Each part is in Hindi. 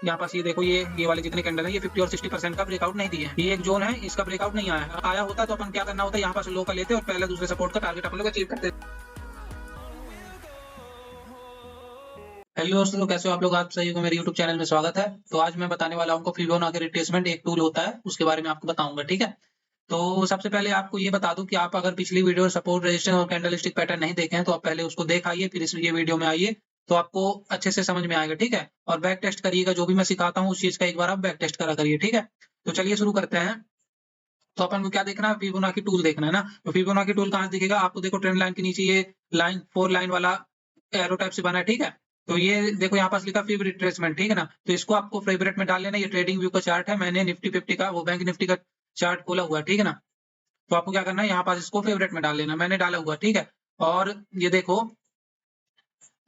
यहाँ पास ये देखो, ये वाले जितने कैंडल है ये 50 और 60% का ब्रेकआउट नहीं दिए। ये एक जोन है, इसका ब्रेकआउट नहीं आया होता तो अपन क्या करना होता है, यहाँ पास लो का लेते और पहले दूसरे सपोर्ट का टारगेट अपन लोग अचीव करते। हेलो दोस्तों, कैसे हो आप लोग? आप सही हो? मेरे यूट्यूब चैनल में स्वागत है। तो आज मैं बताने वाला हूँ फिबोनाची रिट्रेसमेंट एक टूल होता है, उसके बारे में आपको बताऊंगा। ठीक है, तो सबसे पहले आपको ये बता दूं कि आप अगर पिछली वीडियो सपोर्ट, रेजिस्टेंस और कैंडलस्टिक पैटर्न नहीं देखे हैं तो आप पहले उसको देख आइए, फिर इस ये वीडियो में आइए, तो आपको अच्छे से समझ में आएगा। ठीक है, और बैक टेस्ट करिएगा, जो भी मैं सिखाता हूँ उस चीज का एक बार आप बैक टेस्ट करा करिए। ठीक है, तो चलिए शुरू करते हैं। तो अपन को क्या देखना है, फिबोनाची टूल देखना है ना। तो फिबोनाची टूल कहाँ से दिखेगा आपको? देखो ट्रेंड लाइन के नीचे ये लाइन 4 लाइन वाला एरो टाइप से बना है। ठीक है, तो ये देखो यहाँ पास लिखा फिब रिट्रेसमेंट। ठीक है ना, तो इसको आपको फेवरेट में डाल लेना। ये ट्रेडिंग व्यू का चार्ट है, मैंने निफ्टी 50 का, वो बैंक निफ्टी का चार्ट खोला हुआ है। ठीक है ना, तो आपको क्या करना है, यहाँ पास इसको फेवरेट में डाल लेना, मैंने डाला हुआ। ठीक है, और ये देखो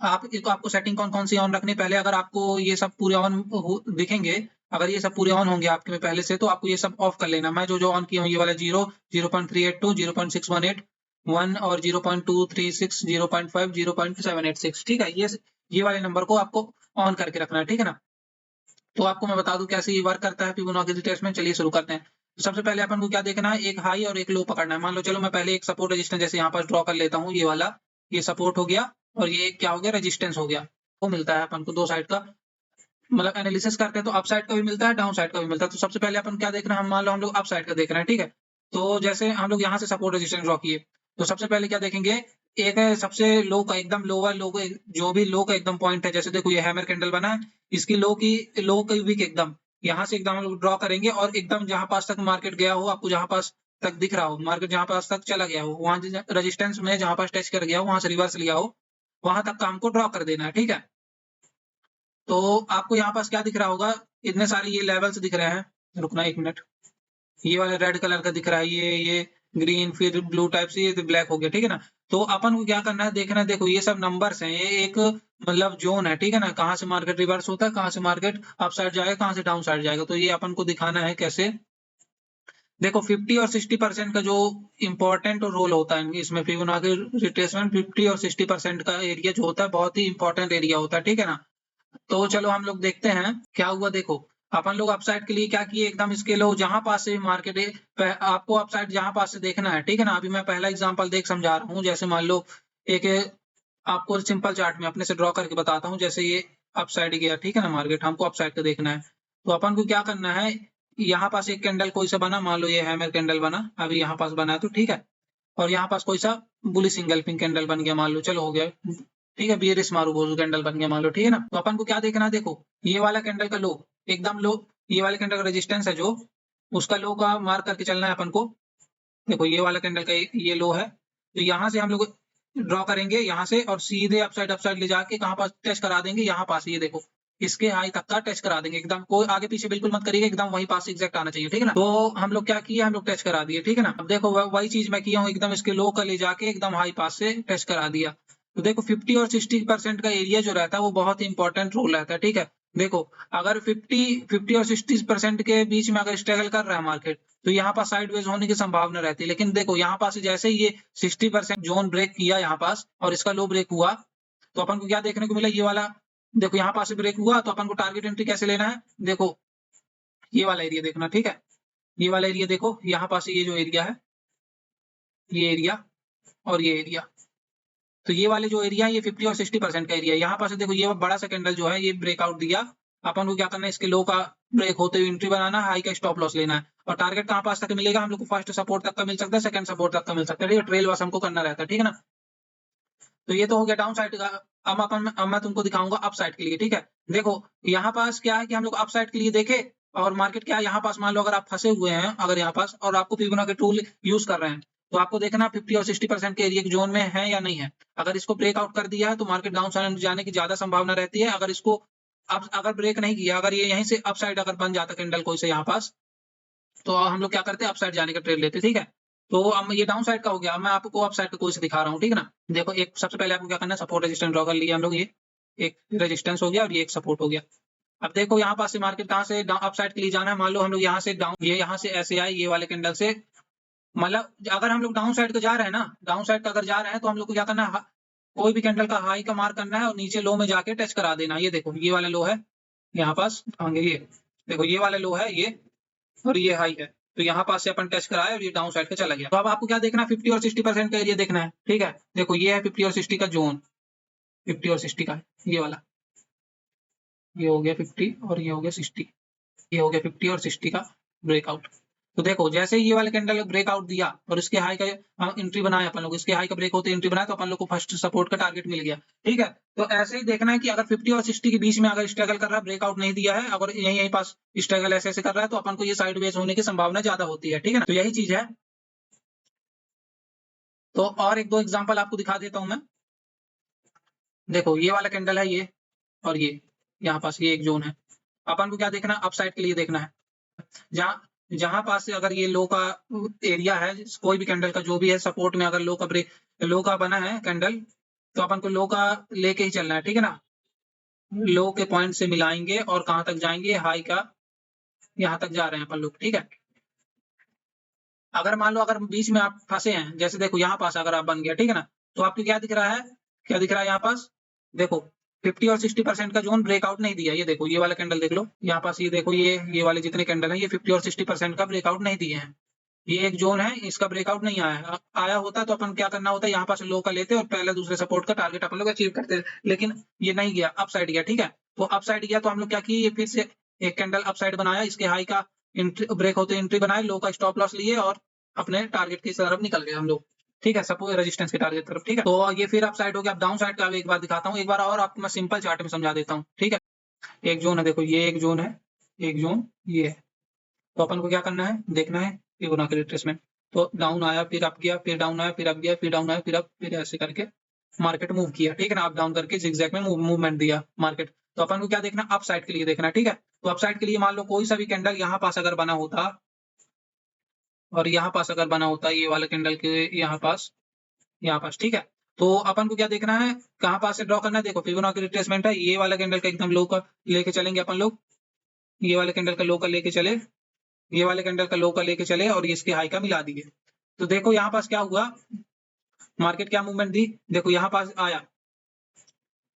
आपको सेटिंग कौन कौन सी ऑन रखनी है। पहले अगर आपको ये सब पूरे ऑन दिखेंगे, अगर ये सब पूरे ऑन होंगे आपके में पहले से, तो आपको ये सब ऑफ कर लेना। मैं जो जो ऑन किया हूँ, ये वाला 0, 0.382, 0.618, 1 और 0.236, 0.5, 0.786। ठीक है, ये वाले नंबर को आपको ऑन करके रखना है। ठीक है ना, तो आपको मैं बता दूं कैसे ये वर्क करता है फिबोनाची टेस्ट में। चलिए शुरू करते हैं। तो सबसे पहले अपन को क्या देखना है, एक हाई और एक लो पकड़ना है। मान लो चलो मैं पहले एक सपोर्ट रेजिस्टेंस जैसे यहाँ पर ड्रॉ कर लेता हूँ, ये वाला, ये सपोर्ट हो गया और ये क्या हो गया, रेजिस्टेंस हो गया। वो मिलता है अपन को दो साइड का, मतलब एनालिसिस करते हैं तो अप साइड का भी मिलता है, डाउन साइड का भी मिलता है। तो सबसे पहले अपन क्या देखना है, हम मान लो हम लोग अप साइड का देख रहे हैं। ठीक है, तो जैसे हम लोग यहाँ से सपोर्ट रेजिस्टेंस ड्रॉ किए, तो सबसे पहले क्या देखेंगे, एक है सबसे लो का एकदम लोअर लो का, जो भी लो का एकदम पॉइंट है, जैसे देखो ये हैमर कैंडल बना है, इसकी लो की वीक एकदम यहाँ से एकदम हम लोग ड्रॉ करेंगे और एकदम जहां पास तक मार्केट गया हो, आपको जहां पास तक दिख रहा हो, मार्केट जहां पास तक चला गया हो, वहां रेजिस्टेंस में जहां पास टच कर गया हो, वहां से रिवर्स लिया हो, वहां तक का हमको ड्रॉ कर देना है। ठीक है, तो आपको यहाँ पास क्या दिख रहा होगा, इतने सारे ये लेवल्स दिख रहे हैं। रुकना एक मिनट, ये वाला रेड कलर का दिख रहा है, ये ग्रीन, फिर ब्लू टाइप से, ये तो ब्लैक हो गया। ठीक है ना, तो अपन को क्या करना है, देखना है, देखो ये सब नंबर्स हैं, ये एक मतलब जोन है। ठीक है ना, कहाँ से मार्केट रिवर्स होता है, कहाँ से मार्केट अप साइड जाएगा, कहाँ से डाउन साइड जाएगा, तो ये अपन को दिखाना है कैसे। देखो 50 और 60% का जो इंपॉर्टेंट रोल होता है इसमें, फिबोनाची रिट्रेसमेंट 50 और 60% का एरिया जो होता है बहुत ही इंपॉर्टेंट एरिया होता है। ठीक है ना, तो चलो हम लोग देखते हैं क्या हुआ। देखो अपन लोग अपसाइड के लिए क्या किए, एकदम इसके लो जहां पास से मार्केट है, आपको अपसाइड जहां पास से देखना है। ठीक है ना, अभी मैं पहला एग्जांपल देख समझा रहा हूँ। जैसे मान लो एक आपको सिंपल चार्ट में अपने से ड्रॉ करके बताता हूँ। जैसे ये अपसाइड गया, ठीक है ना, मार्केट हमको अपसाइड का देखना है, तो अपन को क्या करना है, यहाँ पास एक कैंडल कोई सा बना, मान लो ये हैमर कैंडल बना, अभी यहाँ पास बना है तो ठीक है, और यहाँ पास कोई सा बुलिश इंगल्फिंग कैंडल बन गया, मान लो, चलो हो गया। ठीक है, बियरिश मारुबोजू कैंडल बन गया मान लो। ठीक है ना, तो अपन को क्या देखना है, देखो ये वाला कैंडल का लो एकदम लो, ये वाले कैंडल का रेजिस्टेंस है जो, उसका लो का मार्क करके चलना है अपन को। देखो ये वाला कैंडल का ये लो है, तो यहाँ से हम लोग ड्रॉ करेंगे यहाँ से, और सीधे अपसाइड ले जाके कहाँ पास टच करा देंगे, यहाँ पास, ये देखो इसके हाई तक का टच करा देंगे एकदम, कोई आगे पीछे बिल्कुल मत करिएगा, एकदम वहीं पास एग्जैक्ट आना चाहिए। ठीक है ना, तो हम लोग क्या किए, हम लोग टच करा दिए। ठीक है ना, अब देखो वही चीज मैं किया हूँ, एकदम इसके लो का ले जाके एकदम हाई पास से टच करा दिया। तो देखो 50 और 60% का एरिया जो रहता है वो बहुत ही इंपॉर्टेंट रोल रहता है। ठीक है, देखो अगर 50 और 60% के बीच में अगर स्ट्रगल कर रहा है मार्केट, तो यहाँ पास साइडवेज होने की संभावना रहती है। लेकिन देखो यहाँ पास जैसे ही ये 60% जोन ब्रेक किया यहाँ पास और इसका लो ब्रेक हुआ, तो अपन को क्या देखने को मिला, ये वाला देखो यहाँ पास ब्रेक हुआ, तो अपन को टारगेट एंट्री कैसे लेना है, देखो ये वाला एरिया देखना। ठीक है, ये वाला एरिया देखो, यहाँ पास ये जो एरिया है, ये एरिया और ये एरिया, तो ये वाले जो एरिया है ये 50 और 60% का एरिया है। यहाँ पास देखो ये बड़ा सा कैंडल जो है ये ब्रेकआउट दिया, अपन को क्या करना है, इसके लो का ब्रेक होते हुए एंट्री बनाना, हाई का स्टॉप लॉस लेना है, और टारगेट कहाँ पास तक मिलेगा, हम लोग को फर्स्ट सपोर्ट तक का मिल सकता है, सेकंड सपोर्ट तक का मिल सकता है। ठीक है, ट्रेल बस हमको करना रहता है। ठीक है ना, तो ये तो हो गया डाउन साइड का। अब मैं तुमको दिखाऊंगा अप साइड के लिए। ठीक है, देखो यहाँ पास क्या है कि हम लोग अप साइड के लिए देखे, और मार्केट क्या है, यहाँ पास मान लो अगर आप फंसे हुए हैं, अगर यहाँ पास और आपको फिबोनाची टूल यूज कर रहे हैं, तो आपको देखना 50 और 60% के एरिया के जोन में है या नहीं है। अगर इसको ब्रेकआउट कर दिया है तो मार्केट डाउन साइड जाने की ज्यादा संभावना रहती है। अगर इसको अब अगर ब्रेक नहीं किया, अगर ये यहीं से अप साइड अगर बन जाता कैंडल कोई से यहाँ पास, तो हम लोग क्या करते हैं, अप साइड जाने का ट्रेड लेते। ठीक है, तो अब ये डाउन साइड का हो गया। अब मैं आपको अप साइड का कोई से दिखा रहा हूँ। ठीक है ना, देखो एक सबसे पहले आपको क्या करना है, सपोर्ट रेजिस्टेंस ड्रॉ कर लिया हम लोग, ये एक रेजिस्टेंस हो गया और ये एक सपोर्ट हो गया। अब देखो यहाँ पास से मार्केट कहाँ से अप साइड के लिए जाना है, मान लो हम लोग यहाँ से डाउन, ये यहाँ से ऐसे आए, ये वाले कैंडल से, मतलब अगर हम लोग डाउन साइड को जा रहे हैं ना, डाउन साइड का अगर जा रहे हैं, तो हम लोग को क्या करना है, कोई भी कैंडल का हाई का मार्क करना है और नीचे लो में जाके टच करा देना। ये देखो ये वाला लो है, यहाँ पास आएंगे ये, देखो ये वाला लो है ये, और ये हाई है, तो यहाँ पास से अपन टच कराया और ये डाउन साइड पे चला गया। तो अब आपको क्या देखना है, 50 और 60% का एरिया देखना है, ठीक है। देखो ये है 50 और 60 का जोन, 50 और 60 का ये वाला, ये हो गया 50 और ये हो गया 60, ये हो गया 50 और 60 का ब्रेकआउट। तो देखो जैसे ही ये वाले कैंडल ब्रेकआउट दिया और इसके हाई का एंट्री बनाया अपन लोग, इसके हाई का ब्रेक होते एंट्री बनाया, तो अपन लोग को फर्स्ट सपोर्ट का टारगेट मिल गया, ठीक है। तो ऐसे ही देखना है कि अगर 50 और 60 के बीच में अगर स्ट्रगल कर रहा है, ब्रेकआउट नहीं दिया है, अगर यहीं यहीं पास स्ट्रगल ऐसे ऐसे कर रहा है, तो अपन को ये साइड बेस होने की संभावना ज्यादा होती है, ठीक है ना। तो यही चीज है। तो और एक दो एग्जाम्पल आपको दिखा देता हूं मैं। देखो ये वाला कैंडल है ये, और ये यहाँ पास ये एक जोन है। अपन को क्या देखना है, अपसाइड के लिए देखना है। जहां जहां पास से अगर ये लो का एरिया है, कोई भी कैंडल का जो भी है सपोर्ट में, अगर लो का ब्रेक, लो का बना है कैंडल, तो अपन को लो का लेके ही चलना है, ठीक है ना। लो के पॉइंट से मिलाएंगे और कहां तक जाएंगे, हाई का यहाँ तक जा रहे हैं अपन लोग, ठीक है। अगर मान लो अगर बीच में आप फंसे हैं, जैसे देखो यहाँ पास अगर आप बन गया, ठीक है ना, तो आपको क्या दिख रहा है, क्या दिख रहा है यहाँ पास, देखो 50 और 60% का जोन ब्रेकआउट नहीं दिया। ये देखो ये वाला कैंडल देख लो यहाँ पास, ये देखो ये वाले जितने कैंडल है, ये 50 और 60% का ब्रेकआउट नहीं दिए हैं। ये एक जोन है, इसका ब्रेकआउट नहीं आया है। आया होता तो अपन क्या करना होता है, यहाँ पास लो का लेते और पहले दूसरे सपोर्ट का टारगेट अपन लोग अचीव करते, लेकिन ये नहीं गया, अप साइड गया, ठीक है। तो अप साइड गया तो हम लोग क्या किए, ये फिर से एक कैंडल अप साइड बनाया, इसके हाई का ब्रेक होते एंट्री बनाए, लो का स्टॉप लॉस लिए और अपने टारगेट की तरफ निकल गए हम लोग, ठीक है, सपोज रेजिस्टेंस के टारगेट तरफ, ठीक है। तो ये फिर अप साइड हो गया। अब डाउन साइड का एक बार दिखाता हूँ, एक बार और आपको मैं सिंपल चार्ट में समझा देता हूँ, ठीक है। एक जोन है, देखो ये एक जोन है, एक जोन ये है। तो अपन को क्या करना है, देखना है फिबोनाची रिट्रेसमेंट। तो डाउन आया, फिर अप गया, फिर डाउन आया, फिर अप गया, फिर डाउन आया, फिर अप, फिर ऐसे करके मार्केट मूव किया, ठीक है ना। अप डाउन करके जिगजैग में मूवमेंट दिया मार्केट। तो अपन को क्या देखना, अप साइड के लिए देखना, ठीक है। तो अप साइड के लिए मान लो कोई सा भी कैंडल यहाँ पास अगर बना होता और यहाँ पास अगर बना होता, ये वाला कैंडल के यहाँ पास, यहाँ पास, ठीक है। तो अपन को क्या देखना है, कहाँ पास से ड्रॉ करना है, देखो फिबोनाची रिट्रेसमेंट है, ये वाला कैंडल का एकदम लो का लेके चलेंगे अपन लोग, ये वाले कैंडल का लो का लेके चले, ये वाले कैंडल का लो का लेके चले और इसके हाई का मिला दिए। तो देखो यहाँ पास क्या हुआ, मार्केट क्या मूवमेंट दी, देखो यहाँ पास आया,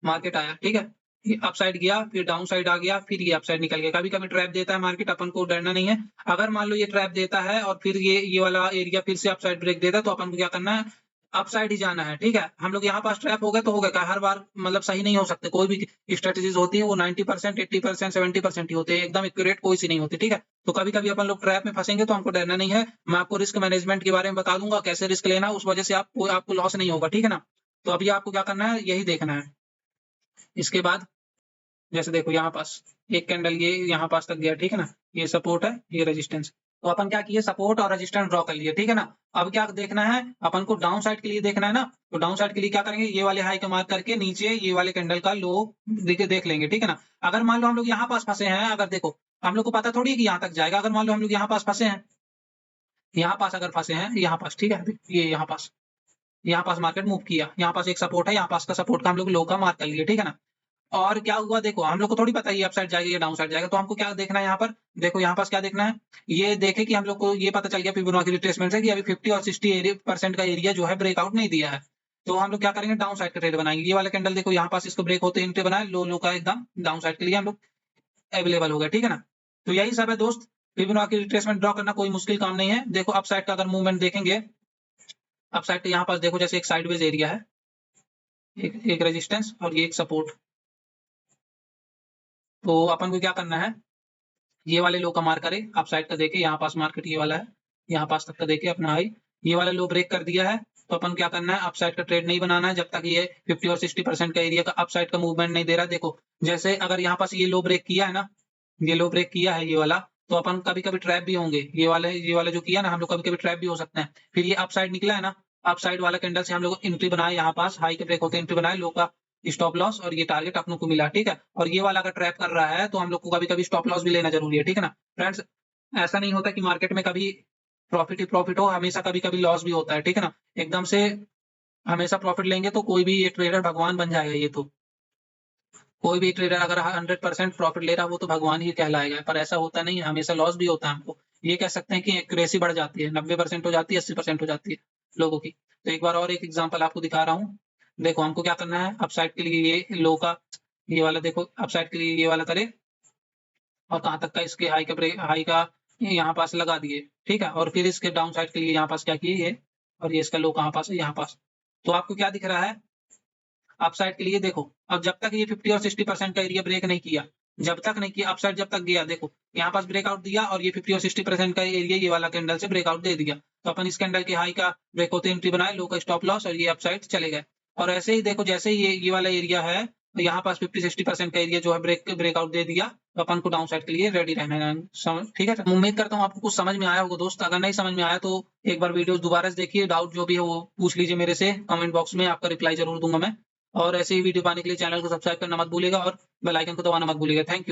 मार्केट आया, ठीक है, ये अप साइड गया, फिर डाउन साइड आ गया, फिर ये अप साइड निकल गया। कभी कभी ट्रैप देता है मार्केट, अपन को डरना नहीं है। अगर मान लो ये ट्रैप देता है और फिर ये वाला एरिया फिर से अप साइड ब्रेक देता है, तो अपन को क्या करना है, अप साइड ही जाना है, ठीक है। हम लोग यहाँ पास ट्रैप हो गए तो हो गया, हर बार मतलब सही नहीं हो सकते, कोई भी स्ट्रेटेजीज होती है वो 90%, 80%, 70% ही होते हैं, एकदम एक्यूरेट कोई सी नहीं होती, ठीक है। तो कभी कभी अपन लोग ट्रैप में फंसेंगे तो हमको डरना नहीं है। मैं आपको रिस्क मैनेजमेंट के बारे में बता दूंगा, कैसे रिस्क लेना, उस वजह से आपको लॉस नहीं होगा, ठीक है ना। तो अभी आपको क्या करना है, यही देखना है। इसके बाद जैसे देखो यहाँ पास एक कैंडल ये यहाँ पास तक गया, ठीक है ना, ये सपोर्ट है, ये रेजिस्टेंस। तो अपन क्या किए, सपोर्ट और रेजिस्टेंस ड्रॉ कर लिए, ठीक है ना। अब क्या देखना है, अपन को डाउन साइड के लिए देखना है ना। तो डाउन साइड के लिए क्या करेंगे, ये वाले हाई का मार्क करके नीचे ये वाले कैंडल का लो देख लेंगे, ठीक है ना। अगर मान लो हम लोग यहाँ पास फंसे हैं, अगर देखो हम लोग को पता थोड़ी है कि यहाँ तक जाएगा, अगर मान लो हम लोग यहाँ पास फंसे हैं, यहाँ पास अगर फंसे हैं, यहाँ पास, ठीक है, ये यहाँ पास मार्केट मूव किया, यहाँ पास एक सपोर्ट है, यहाँ पास का सपोर्ट का हम लोग लो का मार्क कर लिए, ठीक है ना। और क्या हुआ, देखो हम लोग को थोड़ी पता है ये अप साइड जाएगा या डाउन साइड जाएगा, तो हमको क्या देखना है यहाँ पर, देखो यहाँ पास क्या देखना है, ये देखे कि हम लोग को ये पता चल गया फिबोनाची रिट्रेसमेंट से कि अभी 50 और 60% का एरिया जो है ब्रेकआउट नहीं दिया है। तो हम लोग क्या करेंगे, डाउन साइड का ट्रेड बनाएंगे। ये वाला कैंडल देखो यहाँ पास इसको ब्रेक होते एंट्री बनाए, लो लो का एकदम डाउन साइड के लिए हम लोग अवेलेबल हो गए, ठीक है ना। तो यही सब है दोस्त, फिबोनाची रिट्रेसमेंट ड्रॉ करना कोई मुश्किल काम नहीं है। देखो अप साइड का अगर मूवमेंट देखेंगे, अप साइड के यहाँ पास देखो जैसे एक साइडवेज एरिया है, एक रेजिस्टेंस और ये एक सपोर्ट। तो अपन को क्या करना है, ये वाले लो का मार्क करे, अप साइड का देखे, यहाँ पास मार्केट ये वाला है, यहाँ पास तक का देखे अपना हाई, ये वाला लो ब्रेक कर दिया है। तो अपन क्या करना है, अप साइड का ट्रेड नहीं बनाना है जब तक ये 50 और 60% का एरिया का अप साइड का मूवमेंट नहीं दे रहा। देखो जैसे अगर यहाँ पास ये लो ब्रेक किया है ना, ये लो ब्रेक किया है ये वाला, तो अपन कभी कभी ट्रैप भी होंगे, ये वाला जो किया ना हम लोग, कभी कभी ट्रैप भी हो सकते हैं। फिर ये अप साइड निकला है ना, अप साइड वाला कैंडल से हम लोग एंट्री बनाए, यहाँ पास हाई के ब्रेक होते एंट्री बनाए, लो का स्टॉप लॉस और ये टारगेट अपनों को मिला, ठीक है। और ये वाला अगर ट्रैप कर रहा है तो हम लोग को कभी कभी स्टॉप लॉस भी लेना जरूरी है, ठीक है ना फ्रेंड्स। ऐसा नहीं होता कि मार्केट में कभी प्रॉफिट ही प्रॉफिट हो, हमेशा कभी कभी लॉस भी होता है, ठीक है ना। एकदम से हमेशा प्रॉफिट लेंगे तो कोई भी ये ट्रेडर भगवान बन जाएगा। ये तो कोई भी ट्रेडर अगर 100% प्रॉफिट ले रहा है वो तो भगवान ही कहलाएगा, पर ऐसा होता नहीं है, हमेशा लॉस भी होता है हमको। ये कह सकते हैं कि एक्यूरेसी बढ़ जाती है, 90% हो जाती है, 80% हो जाती है लोगों की। तो एक बार और एक एग्जांपल आपको दिखा रहा हूँ। देखो हमको क्या करना है, अपसाइड के लिए ये लो का ये वाला देखो, अपसाइड के लिए ये वाला करे, और कहाँ तक का इसके हाई का यहाँ पास लगा दिए, ठीक है। और फिर इसके डाउन साइड के लिए यहाँ पास क्या किए ये, और ये इसका लो कहाँ पास है, यहाँ पास। तो आपको क्या दिख रहा है अपसाइड के लिए, देखो अब जब तक ये 50 और 60% का एरिया ब्रेक नहीं किया, जब तक नहीं किया अपसाइड, जब तक गया, देखो यहाँ पास ब्रेकआउट दिया और ये 50 और 60% का एरिया ये वाला कैंडल से ब्रेकआउट दे दिया, तो अपन इस कैंडल के हाई का ब्रेक होते एंट्री बनाए, लो का स्टॉप लॉस, और ये अपसाइड चले गए। और ऐसे ही देखो जैसे ही ये वाला एरिया है, तो यहाँ पास 50-60% का एरिया जो है ब्रेकआउट दे दिया, तो अपन को डाउन साइड के लिए रेडी रहना है। ठीक है, तो उम्मीद करता हूँ आपको कुछ समझ में आया होगा दोस्त। अगर नहीं समझ में आया तो एक बार वीडियो दोबारा से देखिए, डाउट जो भी है वो पूछ लीजिए मेरे से कमेंट बॉक्स में, आपका रिप्लाई जरूर दूंगा मैं। और ऐसे ही वीडियो पाने के लिए चैनल को सब्सक्राइब करना मत भूलिएगा और बेल आइकन को दबाना मत भूलिएगा। Thank you.